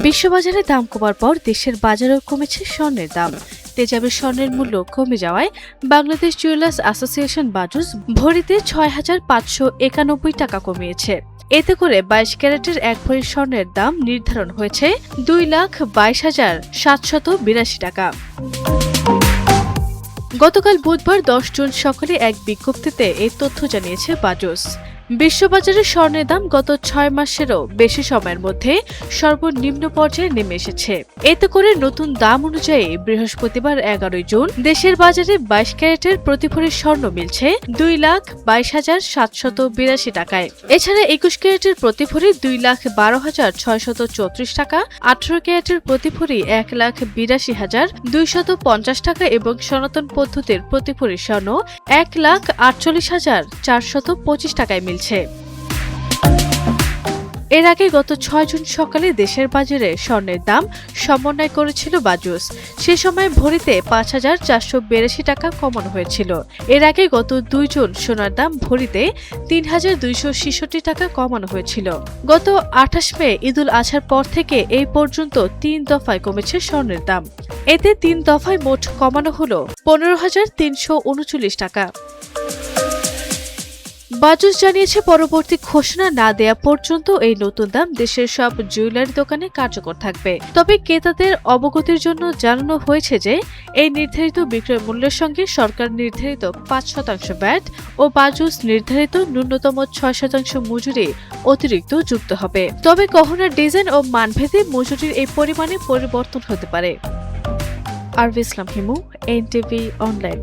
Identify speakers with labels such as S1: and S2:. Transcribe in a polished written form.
S1: বিশ্ববাজারে দাম কমার পর দেশের বাজারেও কমেছে স্বর্ণের দাম। তেজাবের স্বর্ণের মূল্য কমে যাওয়ায় বাংলাদেশ জুয়েলার্স অ্যাসোসিয়েশন বাজুস ভরিতে ৬,৫৯১ টাকা কমিয়েছে। এতে করে ২২ ক্যারেটের এক ভরি স্বর্ণের দাম নির্ধারণ হয়েছে ২,২২,৭৮২ টাকা। গতকাল বুধবার ১০ জুন সকালে এক বিজ্ঞপ্তিতে এই তথ্য জানিয়েছে বাজুস। বিশ্ববাজারে স্বর্ণের দাম গত ৬ মাসেরও বেশি সময়ের মধ্যে সর্বনিম্ন পর্যায়ে নেমে এসেছে। এতে করে নতুন দাম অনুযায়ী বৃহস্পতিবার ১১ জুন দেশের বাজারে ২২ ক্যারেটের প্রতি ভরি স্বর্ণ মিলছে ২,২২,৭৮২ টাকায়। এছাড়া ২১ ক্যারেটের প্রতি ভরি ২,১২,৬৩৪ টাকা, ১৮ ক্যারেটের প্রতি ভরি ১,৮২,২৫০ টাকা এবং সনাতন পদ্ধতির প্রতি ভরি স্বর্ণ ১,৪৮,৪২৫ টাকায় মিলছে। এর আগে গত ৬ জুন সকালে দেশের বাজারে স্বর্ণের দাম সমন্বয় করেছিল বাজুস। সে সময় ভরিতে ৫,৪৮২ টাকা কমানো হয়েছিল। এর আগে গত ২ জুন সোনার দাম ভরিতে ৩,২৬৬ টাকা কমানো হয়েছিল। গত ২৮ মে ঈদুল আজহার পর থেকে এই পর্যন্ত ৩ দফায় কমেছে স্বর্ণের দাম। এতে ৩ দফায় মোট কমানো হল ১৫,৩৩৯ টাকা। বাজুস জানিয়েছে, পরবর্তী ঘোষণা না দেয়া পর্যন্ত এই নতুন দাম দেশের সব জুয়েলারি দোকানে কার্যকর থাকবে। তবে ক্রেতাদের অবগতির জন্য জানানো হয়েছে যে এই নির্ধারিত বিক্রয় মূল্যের সঙ্গে সরকার নির্ধারিত ৫% ভ্যাট ও বাজুস নির্ধারিত ন্যূনতম ৬% মজুরি অতিরিক্ত যুক্ত হবে। তবে গহনার ডিজাইন ও মানভেদে মজুরির এই পরিমাণে পরিবর্তন হতে পারে। আরভি ইসলাম হিমু, এনটিভি অনলাইন।